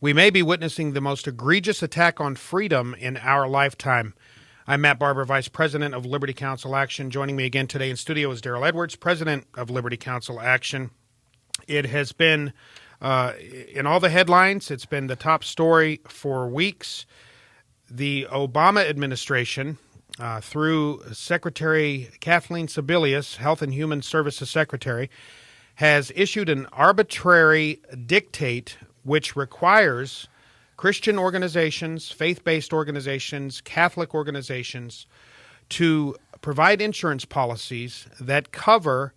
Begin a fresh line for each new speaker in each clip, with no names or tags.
We may be witnessing the most egregious attack on freedom in our lifetime. I'm Matt Barber, Vice President of Liberty Counsel Action. Joining me again today in studio is Deryl Edwards, President of Liberty Counsel Action. It has been in all the headlines. It's been the top story for weeks. The Obama administration, through Secretary Kathleen Sebelius, Health and Human Services Secretary, has issued an arbitrary dictate which requires Christian organizations, faith-based organizations, Catholic organizations to provide insurance policies that cover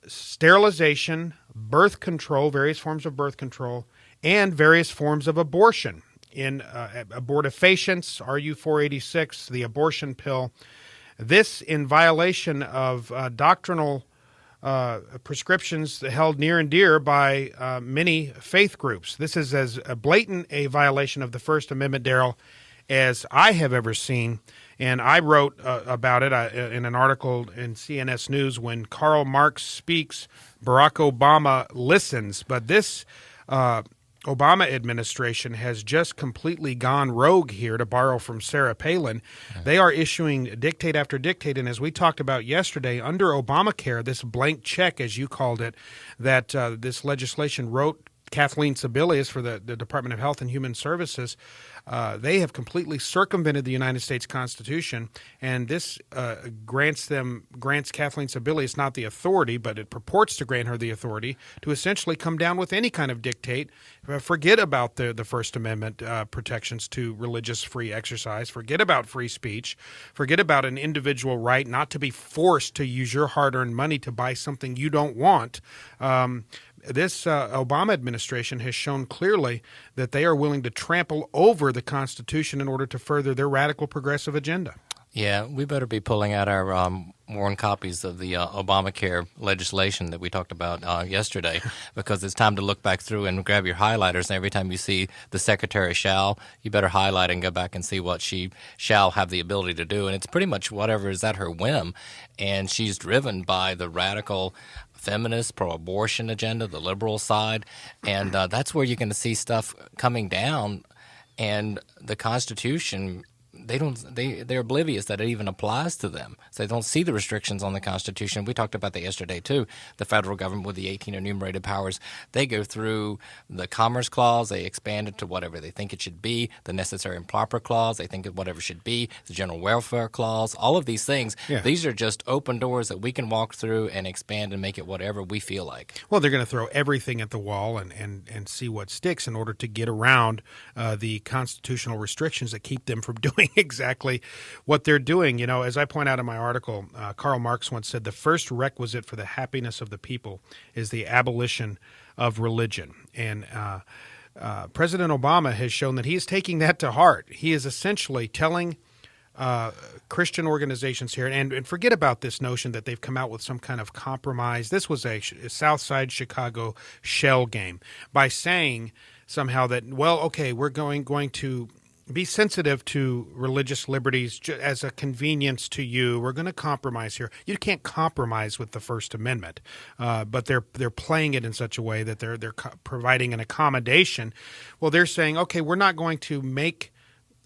sterilization, birth control, various forms of birth control, and various forms of abortion. In abortifacients, RU-486, the abortion pill. This in violation of doctrinal prescriptions held near and dear by many faith groups. This is as blatant a violation of the First Amendment, Deryl, as I have ever seen. And I wrote about it in an article in CNS News. When Karl Marx speaks, Barack Obama listens. But this Obama administration has just completely gone rogue here, to borrow from Sarah Palin. They are issuing dictate after dictate, and as we talked about yesterday, under Obamacare, this blank check, as you called it, that this legislation wrote Kathleen Sebelius for the Department of Health and Human Services, they have completely circumvented the United States Constitution, and this grants Kathleen Sebelius not the authority, but it purports to grant her the authority to essentially come down with any kind of dictate. Forget about the First Amendment protections to religious free exercise. Forget about free speech. Forget about an individual right not to be forced to use your hard-earned money to buy something you don't want. This Obama administration has shown clearly that they are willing to trample over the Constitution in order to further their radical progressive agenda.
Yeah, we better be pulling out our worn copies of the Obamacare legislation that we talked about yesterday, because it's time to look back through and grab your highlighters. And every time you see the Secretary shall, you better highlight and go back and see what she shall have the ability to do. And it's pretty much whatever is at her whim. And she's driven by the radical feminist, pro-abortion agenda, the liberal side. And that's where you're going to see stuff coming down. And the Constitution, they're oblivious that it even applies to them. So they don't see the restrictions on the Constitution. We talked about that yesterday too. The federal government with the 18 enumerated powers, they go through the Commerce Clause, they expand it to whatever they think it should be. The Necessary and Proper Clause, they think it whatever should be. The General Welfare Clause, all of these things, These are just open doors that we can walk through and expand and make it whatever we feel like.
Well, they're going to throw everything at the wall and see what sticks in order to get around the constitutional restrictions that keep them from doing exactly what they're doing. You know, as I point out in my article, Karl Marx once said the first requisite for the happiness of the people is the abolition of religion. And President Obama has shown that he is taking that to heart. He is essentially telling Christian organizations here, and forget about this notion that they've come out with some kind of compromise. This was a South Side Chicago shell game by saying somehow that, well, okay, we're going to be sensitive to religious liberties as a convenience to you. We're going to compromise here. You can't compromise with the First Amendment, but they're playing it in such a way that they're providing an accommodation. Well, they're saying, okay, we're not going to make,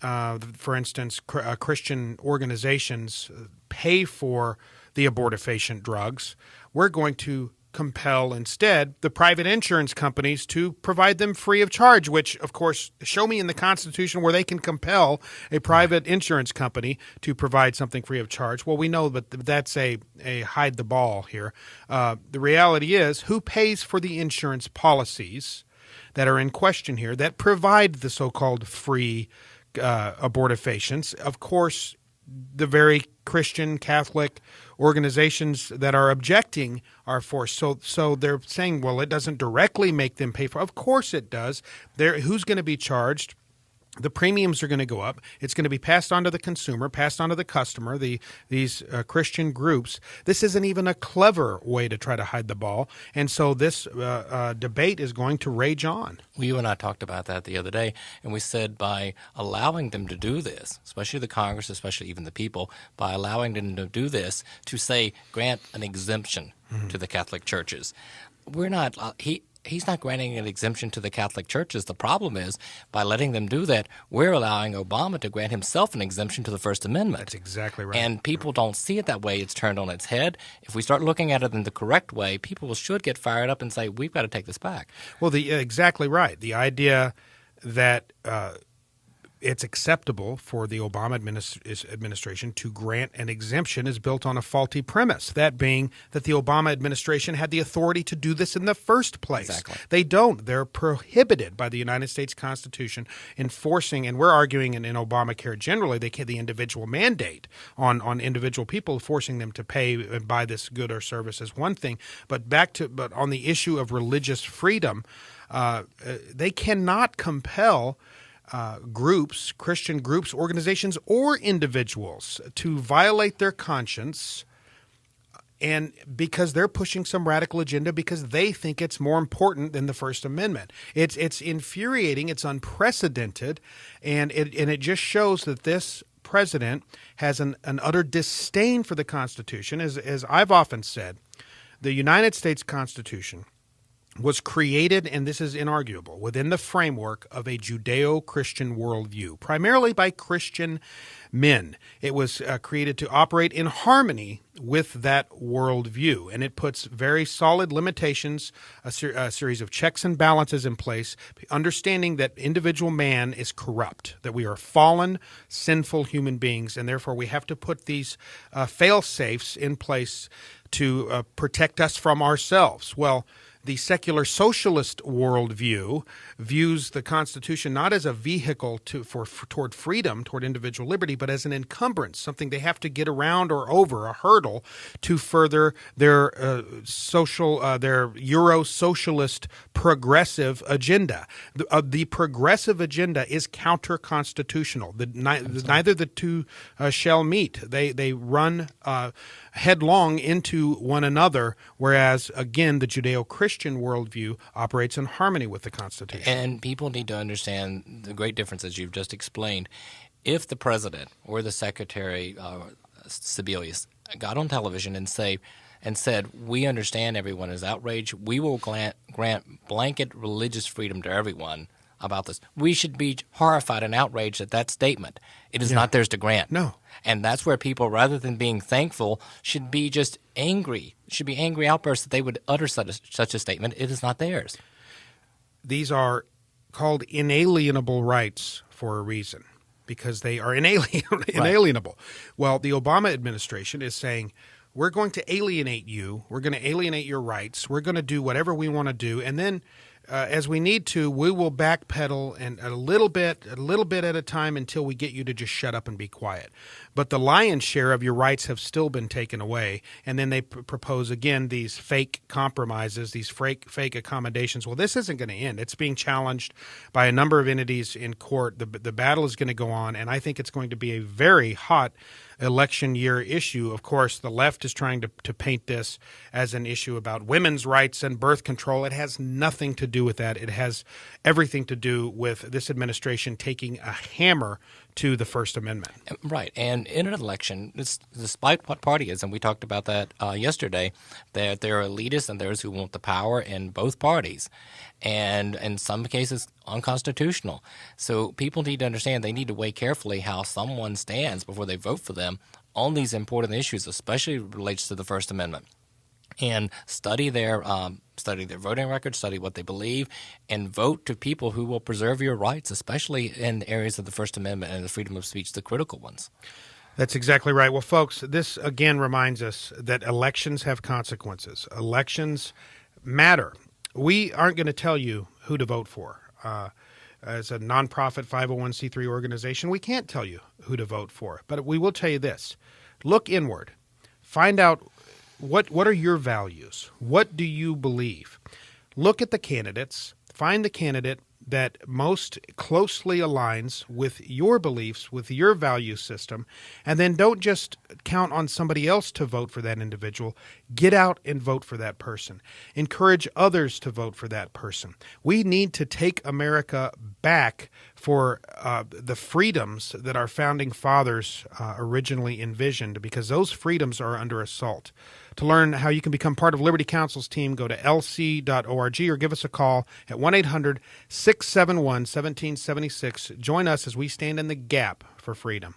for instance, Christian organizations pay for the abortifacient drugs. We're going to compel instead the private insurance companies to provide them free of charge, which, of course, show me in the Constitution where they can compel a private insurance company to provide something free of charge. Well, we know that that's a hide the ball here. The reality is, who pays for the insurance policies that are in question here that provide the so-called free abortifacients? Of course, the very Christian Catholic organizations that are objecting are forced. So they're saying, well, it doesn't directly make them pay for it. Of course it does. Who's going to be charged? The premiums are going to go up. It's going to be passed on to the consumer, passed on to the customer, these Christian groups. This isn't even a clever way to try to hide the ball. And so this debate is going to rage on.
Well, you and I talked about that the other day, and we said by allowing them to do this, especially the Congress, especially even the people, by allowing them to do this, to say grant an exemption to the Catholic churches, we're not he's not granting an exemption to the Catholic churches. The problem is, by letting them do that, we're allowing Obama to grant himself an exemption to the First Amendment.
That's exactly right.
And people don't see it that way. It's turned on its head. If we start looking at it in the correct way, people should get fired up and say, we've got to take this back.
Well, exactly right. The idea that it's acceptable for the Obama administration to grant an exemption is built on a faulty premise, that being that the Obama administration had the authority to do this in the first place.
Exactly.
They don't. They're prohibited by the United States Constitution enforcing, and we're arguing in Obamacare generally, the individual mandate on individual people, forcing them to pay and buy this good or service is one thing. But on the issue of religious freedom, they cannot compel groups, Christian groups, organizations, or individuals to violate their conscience, and because they're pushing some radical agenda because they think it's more important than the First Amendment. It's infuriating, it's unprecedented, and it just shows that this president has an utter disdain for the Constitution. As I've often said, the United States Constitution was created, and this is inarguable, within the framework of a Judeo-Christian worldview, primarily by Christian men. It was created to operate in harmony with that worldview, and it puts very solid limitations, a series of checks and balances in place, understanding that individual man is corrupt, that we are fallen, sinful human beings, and therefore we have to put these fail-safes in place to protect us from ourselves. Well, the secular socialist worldview views the Constitution not as a vehicle toward freedom, toward individual liberty, but as an encumbrance, something they have to get around or over, a hurdle to further their their Euro-socialist progressive agenda. The progressive agenda is counter-constitutional. Neither the two shall meet. They run headlong into one another, whereas, again, the Judeo-Christian worldview operates in harmony with the Constitution.
And people need to understand the great differences you've just explained. If the president or the secretary, Sebelius, got on television and said, we understand everyone is outraged, we will grant blanket religious freedom to everyone about this, we should be horrified and outraged at that statement. It is not theirs to grant.
No.
And that's where people, rather than being thankful, should be just angry. Should be angry outbursts that they would utter such a statement. It is not theirs.
These are called inalienable rights for a reason, because they are inalienable. Right. Well, the Obama administration is saying, we're going to alienate you. We're going to alienate your rights. We're going to do whatever we want to do. And then as we need to, we will backpedal and a little bit at a time until we get you to just shut up and be quiet. But the lion's share of your rights have still been taken away. And then they propose, again, these fake compromises, these fake accommodations. Well, this isn't going to end. It's being challenged by a number of entities in court. The battle is going to go on, and I think it's going to be a very hot election year issue. Of course, the left is trying to paint this as an issue about women's rights and birth control. It has nothing to do with that. It has everything to do with this administration taking a hammer to the First Amendment. Right.
And in an election, despite what party is, and we talked about that yesterday, that there are elitists and those who want the power in both parties, and in some cases unconstitutional. So people need to understand they need to weigh carefully how someone stands before they vote for them on these important issues, especially relates to the First Amendment. And study their voting record, study what they believe, and vote to people who will preserve your rights, especially in areas of the First Amendment and the freedom of speech, the critical ones.
That's exactly right. Well, folks, this again reminds us that elections have consequences. Elections matter. We aren't going to tell you who to vote for. As a nonprofit 501c3 organization, we can't tell you who to vote for. But we will tell you this. Look inward. Find out what are your values? What do you believe? Look at the candidates. Find the candidate that most closely aligns with your beliefs, with your value system, and then don't just count on somebody else to vote for that individual. Get out and vote for that person. Encourage others to vote for that person. We need to take America back for the freedoms that our founding fathers originally envisioned, because those freedoms are under assault. To learn how you can become part of Liberty Counsel's team, go to lc.org or give us a call at 1-800-671-1776. Join us as we stand in the gap for freedom.